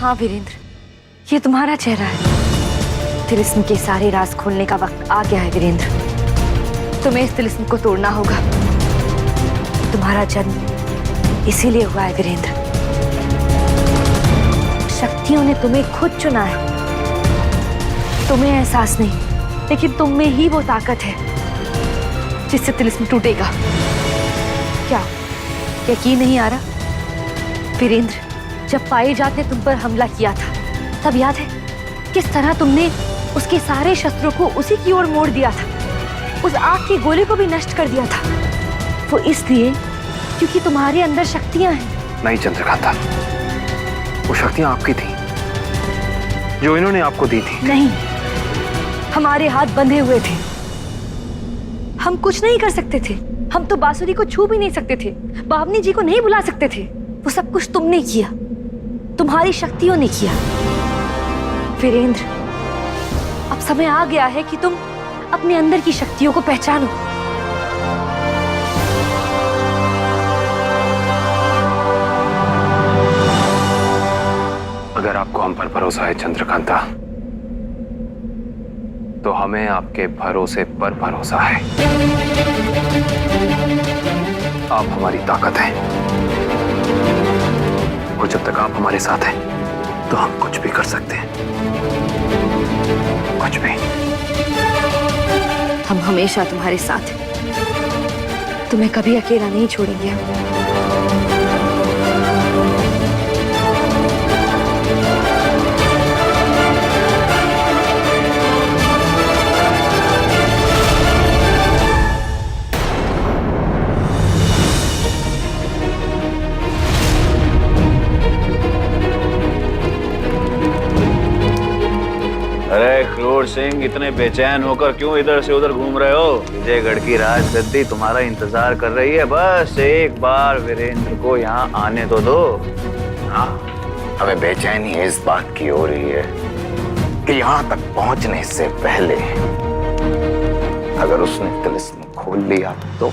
हाँ वीरेंद्र, ये तुम्हारा चेहरा है। तिलिस्म के सारे राज खोलने का वक्त आ गया है वीरेंद्र। तुम्हें इस तिलिस्म को तोड़ना होगा। तुम्हारा जन्म इसीलिए हुआ है वीरेंद्र। शक्तियों ने तुम्हें खुद चुना है। तुम्हें एहसास नहीं, लेकिन तुम में ही वो ताकत है जिससे तिलिस्म टूटेगा। क्या यकीन नहीं आ रहा? वीरेंद्र, जब पारिजात ने तुम पर हमला किया था, तब याद है किस तरह तुमने उसके सारे शस्त्रों को उसी की ओर मोड़ दिया था, उस आग की गोली को भी नष्ट कर दिया था। वो इसलिए क्योंकि तुम्हारे अंदर शक्तियां हैं। नहीं चंद्रकांता, वो शक्तियां आपकी थी जो इन्होंने आपको दी थी। नहीं, हमारे हाथ बंधे हुए थे। हम कुछ नहीं कर सकते थे। हम तो बांसुरी को छू भी नहीं सकते थे, बावनी जी को नहीं बुला सकते थे। वो सब कुछ तुमने किया, तुम्हारी शक्तियों ने किया। वीरेंद्र, अब समय आ गया है कि तुम अपने अंदर की शक्तियों को पहचानो। अगर आपको हम पर भरोसा है चंद्रकांता, तो हमें आपके भरोसे पर भरोसा है। आप हमारी ताकत हैं, और जब तक आप हमारे साथ हैं तो हम कुछ भी कर सकते हैं, कुछ भी। हम हमेशा तुम्हारे साथ हैं। तुम्हें कभी अकेला नहीं छोड़ेंगे। अरे क्रूर सिंह, इतने बेचैन होकर क्यों इधर से उधर घूम रहे हो? विजयगढ़ की राजगद्दी तुम्हारा इंतजार कर रही है। बस एक बार वीरेंद्र को यहाँ आने तो दो। हाँ, हमें बेचैनी इस बात की हो रही है कि यहाँ तक पहुंचने से पहले अगर उसने तिलिस्म खोल लिया तो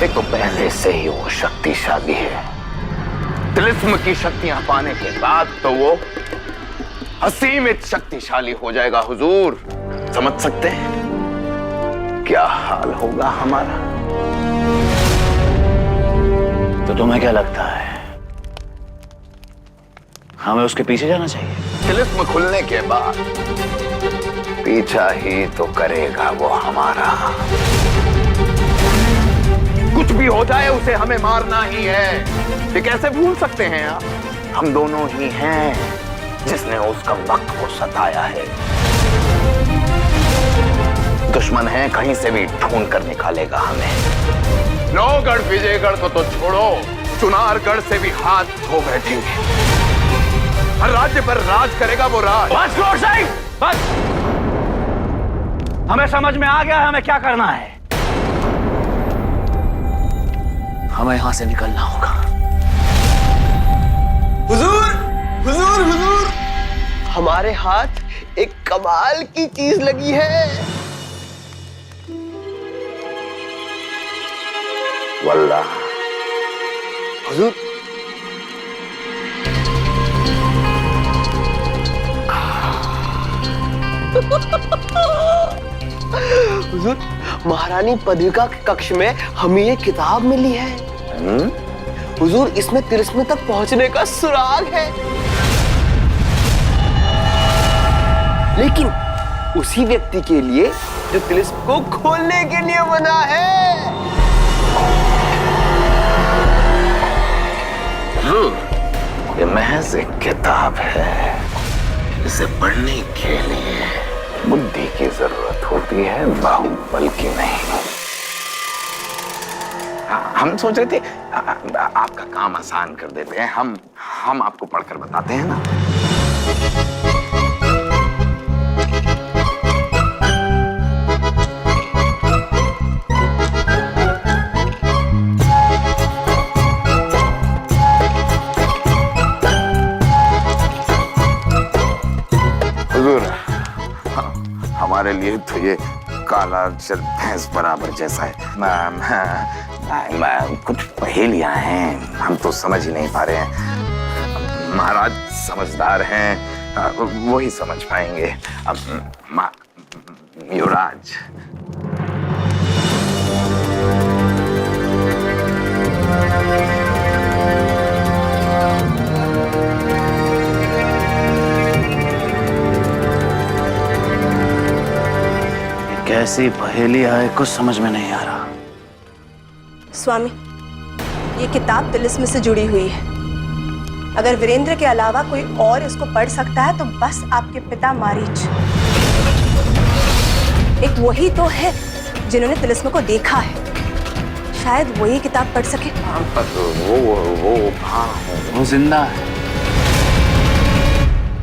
एक तो पहले से ही वो शक्तिशाली है। तिलिस्म की शक्तियां पाने के बाद तो वो असीमित शक्तिशाली हो जाएगा। हुजूर, समझ सकते हैं क्या हाल होगा हमारा? तो तुम्हें क्या लगता है, हमें उसके पीछे जाना चाहिए? तिलिस्म खुलने के बाद पीछा ही तो करेगा वो हमारा। कुछ भी हो जाए उसे हमें मारना ही है। ये कैसे भूल सकते हैं आप? हम दोनों ही हैं जिसने उसका वक्त को सताया है। दुश्मन है, कहीं से भी ढूंढ कर निकालेगा हमें। नौगढ़ विजयगढ़ को तो छोड़ो, चुनारगढ़ से भी हाथ धो बैठेंगे। हर राज्य पर राज करेगा वो राज। बस क्रूर सिंह, बस। हमें समझ में आ गया है हमें क्या करना है। हमें यहां से निकलना होगा। हुजूर, हुजूर, हुजूर, हमारे हाथ एक कमाल की चीज लगी है। वल्लाह हुजूर, हुजूर, महारानी पदविका के कक्ष में हमें ये किताब मिली है। हुजूर, इसमें तिलिस्म तक पहुंचने का सुराग है, लेकिन उसी व्यक्ति के लिए जो तिलिस्म को खोलने के लिए बना है। ये महज एक किताब है। इसे पढ़ने के लिए बुद्धि की जरूरत होती है, बाहुबल की नहीं। हम सोच रहे थे आपका काम आसान कर देते हैं। हम आपको पढ़कर बताते हैं ना। हुजूर, हमारे लिए तो ये काला अक्षर भैंस बराबर जैसा है। कुछ पहेलियां हैं, हम तो समझ ही नहीं पा रहे हैं। महाराज समझदार हैं, वो ही समझ पाएंगे। युवराज, कैसी पहेली है, कुछ समझ में नहीं आ रहा। स्वामी, ये किताब तिलिस्म से जुड़ी हुई है। अगर वीरेंद्र के अलावा कोई और इसको पढ़ सकता है तो बस आपके पिता मारीच। एक वही तो है जिन्होंने तिलिस्म को देखा है, शायद वही किताब पढ़ सके। वो जिंदा है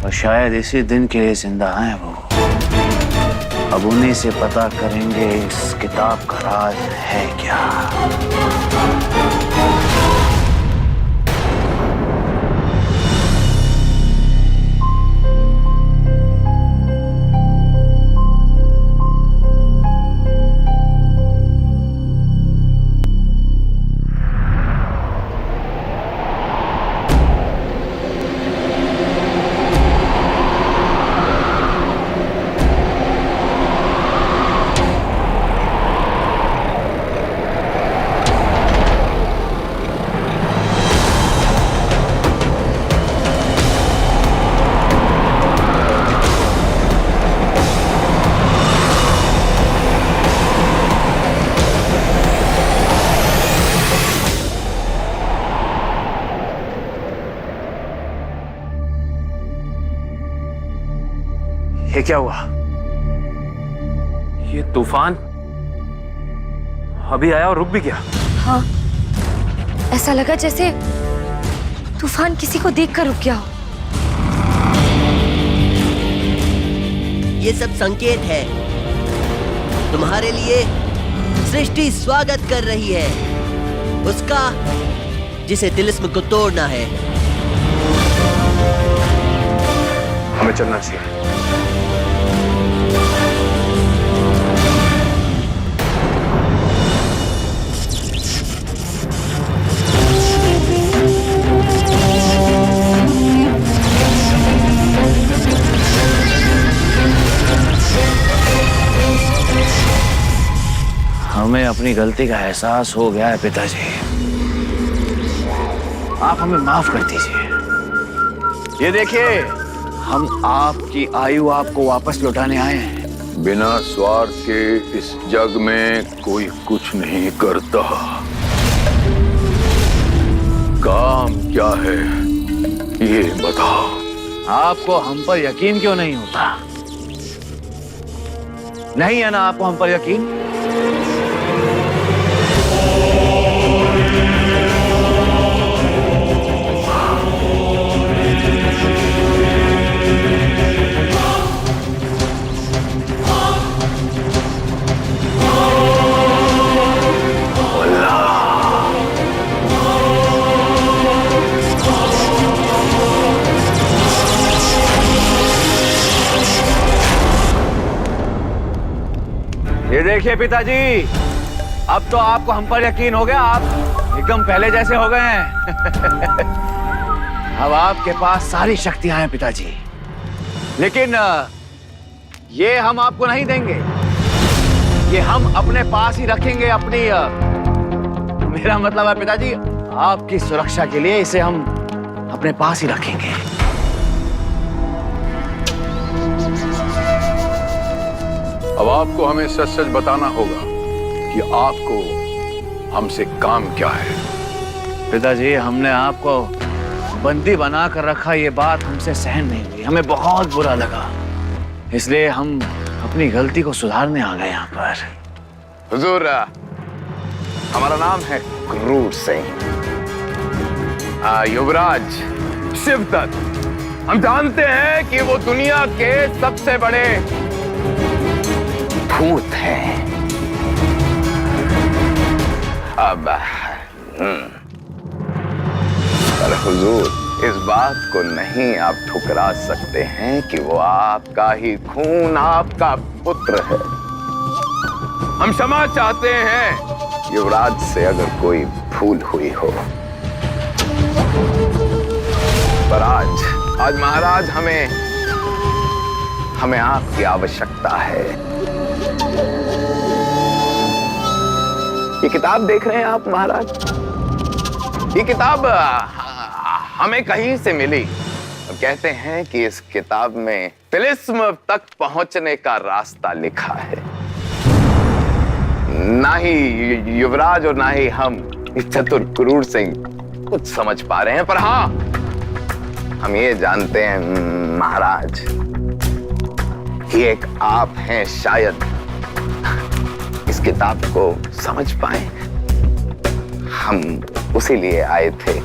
और शायद इसी दिन के लिए जिंदा है वो। अब उन्हीं से पता करेंगे इस किताब का राज है क्या। ये क्या हुआ? ये तूफान अभी आया और रुक भी गया। हाँ, ऐसा लगा जैसे तूफान किसी को देखकर रुक गया हो। ये सब संकेत है। तुम्हारे लिए सृष्टि स्वागत कर रही है, उसका जिसे तिलिस्म को तोड़ना है। हमें चलना चाहिए। हमें अपनी गलती का एहसास हो गया है पिताजी, आप हमें माफ कर दीजिए। ये देखिए, हम आपकी आयु आपको वापस लौटाने आए हैं। बिना स्वार्थ के इस जग में कोई कुछ नहीं करता। काम क्या है ये बताओ। आपको हम पर यकीन क्यों नहीं होता? नहीं है ना आपको हम पर यकीन? ये देखिए पिताजी, अब तो आपको हम पर यकीन हो गया। आप एकदम पहले जैसे हो गए हैं। अब आपके पास सारी शक्तियां हैं पिताजी, लेकिन ये हम आपको नहीं देंगे। ये हम अपने पास ही रखेंगे। अपनी मेरा मतलब है पिताजी, आपकी सुरक्षा के लिए इसे हम अपने पास ही रखेंगे। अब आपको हमें सच सच बताना होगा कि आपको हमसे काम क्या है। पिताजी, हमने आपको बंदी बना कर रखा, ये बात हमसे सहन नहीं हुई। हमें बहुत बुरा लगा, इसलिए हम अपनी गलती को सुधारने आ गए यहाँ पर। हुजूर, हमारा नाम है क्रूर सिंह, युवराज शिवदत्त। हम जानते हैं कि वो दुनिया के सबसे बड़े भूत हैं। अब पर हुजूर, इस बात को नहीं आप ठुकरा सकते हैं कि वो आपका ही खून, आपका पुत्र है। हम क्षमा चाहते हैं युवराज से अगर कोई भूल हुई हो। पर आज महाराज हमें आपकी आवश्यकता है। ये किताब देख रहे हैं आप महाराज? ये किताब हमें कहीं से मिली। कहते हैं कि इस किताब में तिलिस्म तक पहुंचने का रास्ता लिखा है। ना ही युवराज और ना ही हम चतुर क्रूर सिंह कुछ समझ पा रहे हैं, पर हाँ, हम ये जानते हैं महाराज कि एक आप हैं शायद इस किताब को समझ पाए। हम उसी लिए आए थे।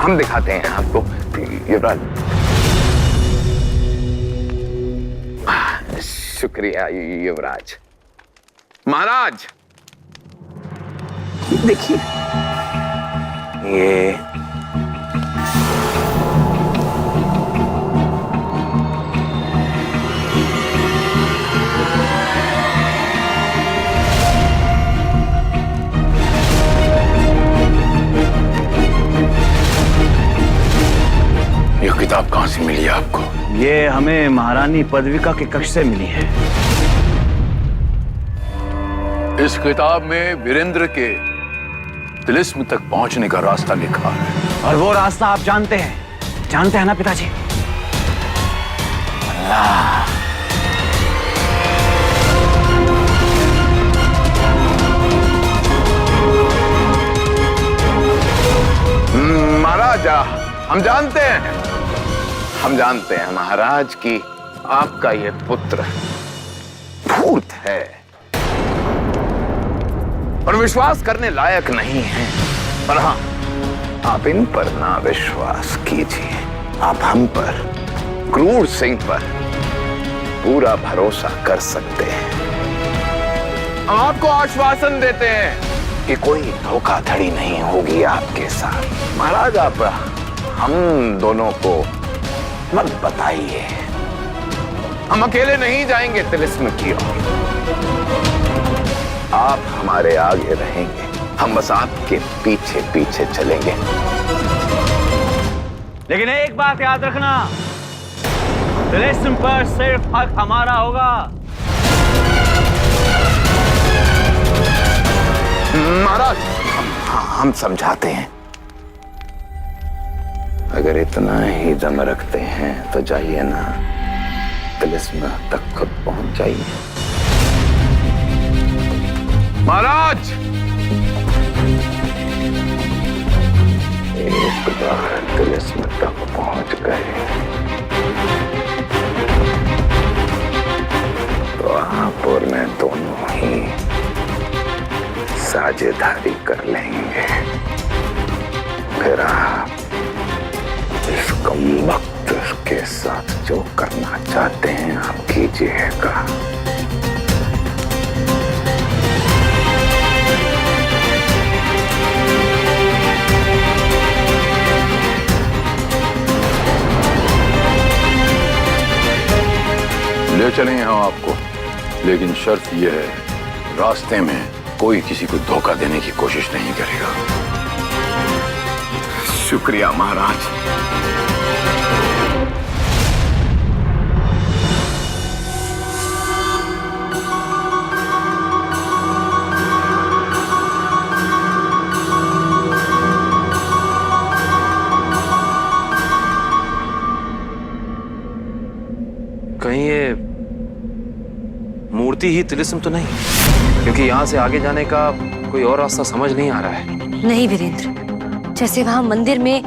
हम दिखाते हैं आपको युवराज। शुक्रिया युवराज। महाराज देखिए, ये किताब कहां से मिली आपको? ये हमें महारानी पदविका के कक्ष से मिली है। इस किताब में वीरेंद्र के तिलिस्म तक पहुंचने का रास्ता लिखा है। और वो रास्ता आप जानते हैं ना पिताजी? महाराज, हम जानते हैं महाराज कि आपका ये पुत्र धूर्त है और विश्वास करने लायक नहीं है। पर हाँ, आप इन पर ना विश्वास कीजिए। आप हम पर, क्रूर सिंह पर पूरा भरोसा कर सकते हैं। हम आपको आश्वासन देते हैं कि कोई धोखाधड़ी नहीं होगी आपके साथ। महाराज, आप हम दोनों को मत बताइए। हम अकेले नहीं जाएंगे तिलिस्म की ओर। आप हमारे आगे रहेंगे, हम बस आपके पीछे पीछे चलेंगे। लेकिन एक बात याद रखना, तिलिस्म पर सिर्फ हक हमारा होगा। महाराज, हम समझाते हैं। अगर इतना ही दम रखते हैं तो जाइए ना, तिलिस्म तक खुद पहुंच जाइए। महाराज, एक बार तिलिस्म तक पहुंच गए तो आप और मैं दोनों ही साझेदारी कर लेंगे। फिर आप इस कमबख्त के साथ जो करना चाहते हैं आप कीजिएगा। ले चलेंगे हम आपको, लेकिन शर्त यह है, रास्ते में कोई किसी को धोखा देने की कोशिश नहीं करेगा। शुक्रिया महाराज। कहीं ये मूर्ति ही तिलिस्म तो नहीं? क्योंकि यहाँ से आगे जाने का कोई और रास्ता समझ नहीं आ रहा है। नहीं वीरेंद्र, जैसे वहां मंदिर में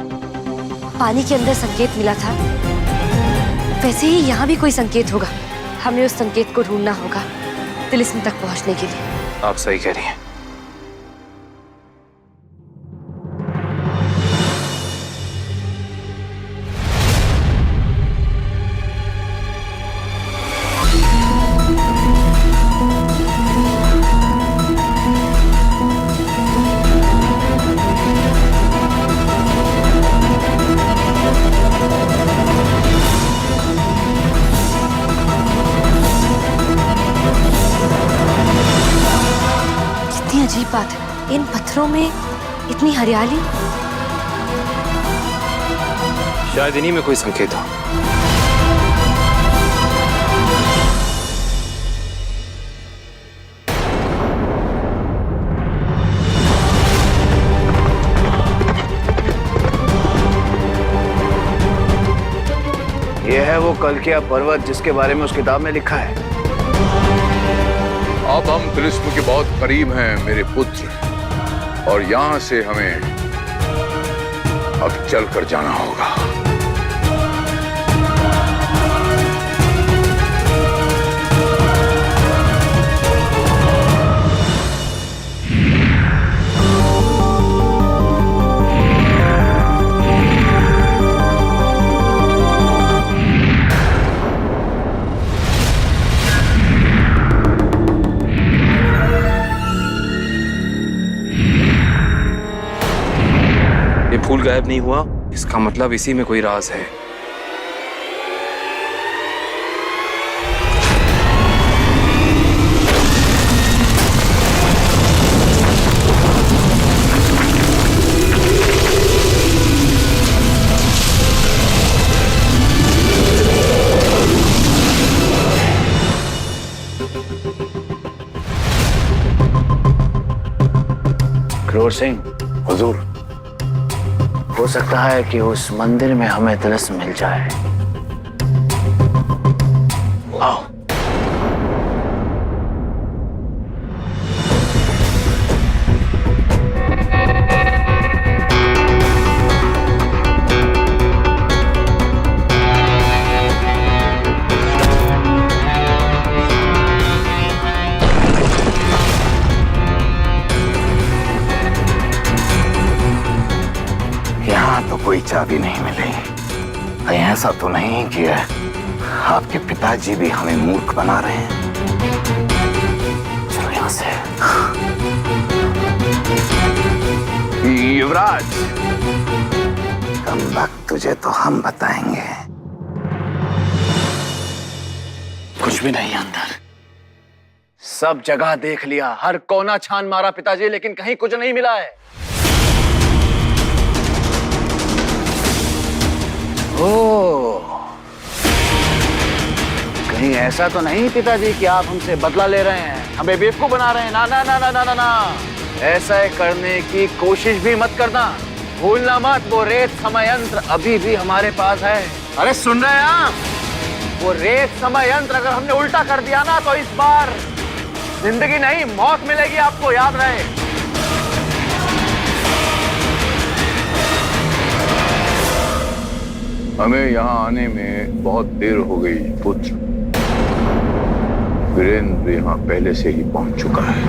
पानी के अंदर संकेत मिला था, वैसे ही यहाँ भी कोई संकेत होगा। हमें उस संकेत को ढूंढना होगा तिलिस्म तक पहुंचने के लिए। आप सही कह रही हैं। अजीब बात है, इन पत्थरों में इतनी हरियाली शायद इन्हीं में कोई संकेत हो। यह है वो कल्किया पर्वत जिसके बारे में उस किताब में लिखा है। अब हम तिलिस्म के बहुत करीब हैं मेरे पुत्र, और यहां से हमें अब चलकर जाना होगा। ये फूल गायब नहीं हुआ, इसका मतलब इसी में कोई राज है। क्रोर सिंह, हुजूर, हो सकता है कि उस मंदिर में हमें तिलिस्म मिल जाए। आओ। तो कोई चाबी नहीं मिली। कहीं ऐसा तो नहीं कि आपके पिताजी भी हमें मूर्ख बना रहे हैं? चलो यहां से। युवराज, कम वक्त तुझे तो हम बताएंगे। कुछ भी नहीं अंदर। सब जगह देख लिया, हर कोना छान मारा पिताजी, लेकिन कहीं कुछ नहीं मिला है। ओह, कहीं ऐसा तो नहीं पिताजी कि आप हमसे बदला ले रहे हैं, हमें बेवकूफ बना रहे हैं? ना ना ना ना ना ना ना, ऐसा करने की कोशिश भी मत करना। भूलना मत, वो रेत समय यंत्र अभी भी हमारे पास है। अरे सुन रहे हैं आप? वो रेत समय यंत्र अगर हमने उल्टा कर दिया ना, तो इस बार जिंदगी नहीं मौत मिलेगी, आपको याद रहे। हमें यहाँ आने में बहुत देर हो गई पुत्र। वीरेंद्र यहाँ पहले से ही पहुंच चुका है।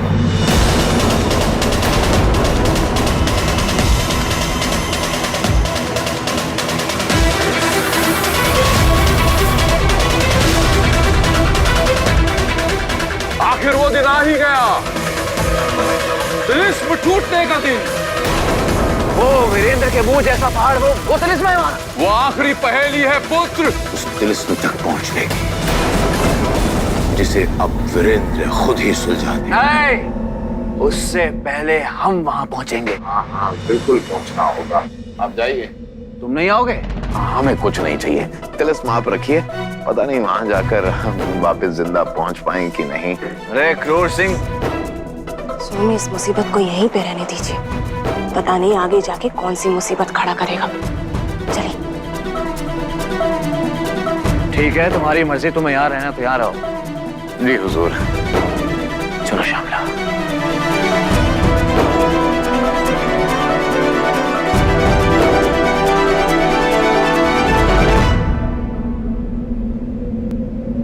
आखिर वो दिन आ ही गया, तिलिस्म टूटने का दिन। वो वीरेंद्र के मुंह जैसा पहाड़, वो तिलिस्म है वहां। वो आखिरी पहेली है पुत्र, उस तिलिस्म तक पहुंचने की जिसे अब वीरेंद्र खुद ही सुलझा दे। नहीं, उससे पहले हम वहां पहुंचेंगे। हाँ, बिल्कुल पहुंचना होगा। आप जाइए। तुम नहीं आओगे? हमें कुछ नहीं चाहिए, तिलिस्म आप रखिए। पता नहीं वहां जाकर हम वापस जिंदा पहुंच पाएंगे कि नहीं। अरे क्रूर सिंह, स्वामी, इस मुसीबत को यहीं पे रहने दीजिए। पता नहीं आगे जाके कौन सी मुसीबत खड़ा करेगा। चलिए। ठीक है, तुम्हारी मर्जी, तुम्हें यहाँ रहना तो यहाँ रहो। जी हुजूर। चलो श्यामला।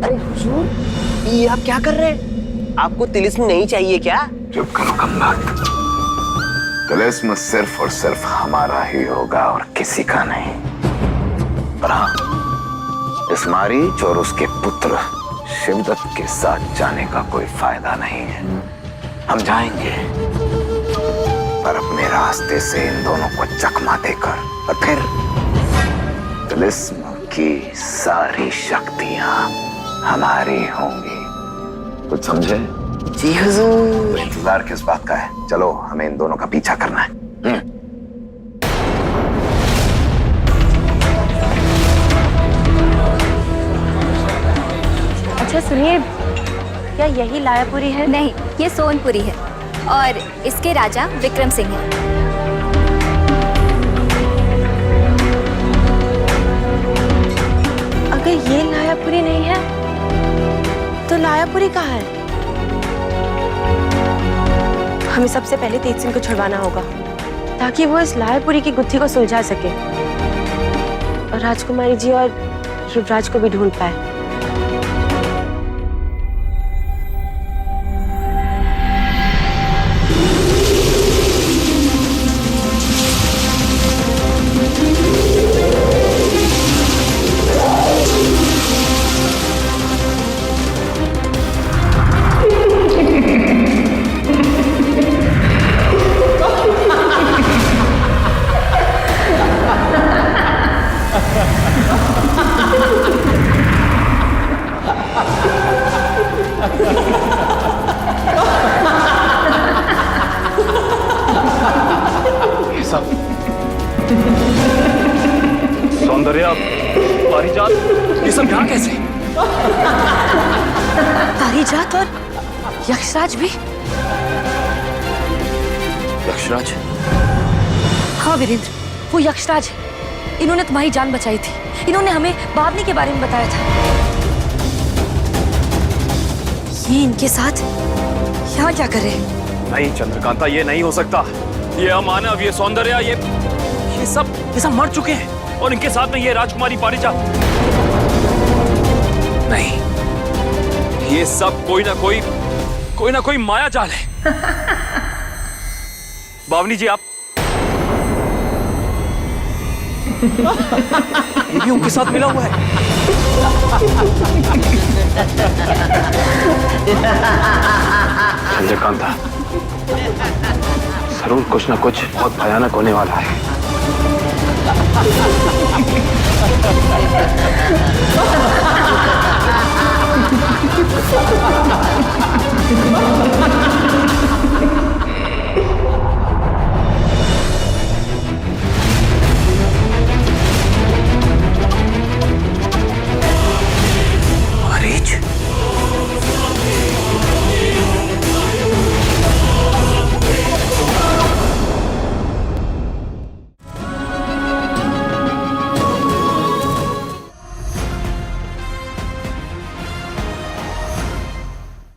अरे हुजूर, ये आप क्या कर रहे हैं? आपको तिलिस्म नहीं चाहिए क्या? चुप करो कमबख्त। तिलिस्म सिर्फ और सिर्फ हमारा ही होगा और किसी का नहीं। पर हाँ, इस मारीच और उसके पुत्र शिवदत्त के साथ जाने का कोई फायदा नहीं है। हम जाएंगे, पर अपने रास्ते से इन दोनों को चकमा देकर, और फिर तिलिस्म की सारी शक्तियां हमारी होंगी। कुछ समझे? जी हुजूर। इंतजार किस बात का है? चलो, हमें इन दोनों का पीछा करना है। सुनिए, क्या यही लायापुरी है? नहीं, ये सोनपुरी है और इसके राजा विक्रम सिंह हैं। अगर ये लायापुरी नहीं है तो लायापुरी कहाँ है? हमें सबसे पहले तेज सिंह को छुड़वाना होगा ताकि वो इस लायापुरी की गुत्थी को सुलझा सके और राजकुमारी जी और युवराज को भी ढूंढ पाए। सौंदर्य, पारिजात, ये सब यहाँ कैसे? पारिजात और यक्षराज भी? यक्षराज? हाँ वीरेंद्र, वो यक्षराज है। इन्होंने तुम्हारी जान बचाई थी। इन्होंने हमें बावनी के बारे में बताया था। ये इनके साथ यहाँ क्या कर रहे हैं? नहीं चंद्रकांता, ये नहीं हो सकता। ये अमानव, ये सौंदर्य, ये सब मर चुके हैं और इनके साथ में ये राजकुमारी पारिजात। नहीं, ये सब कोई ना कोई माया जाल है। बावनी जी, आप ये भी उनके साथ मिला हुआ है। चंद्रकांता, जरूर कुछ ना कुछ बहुत भयानक होने वाला है।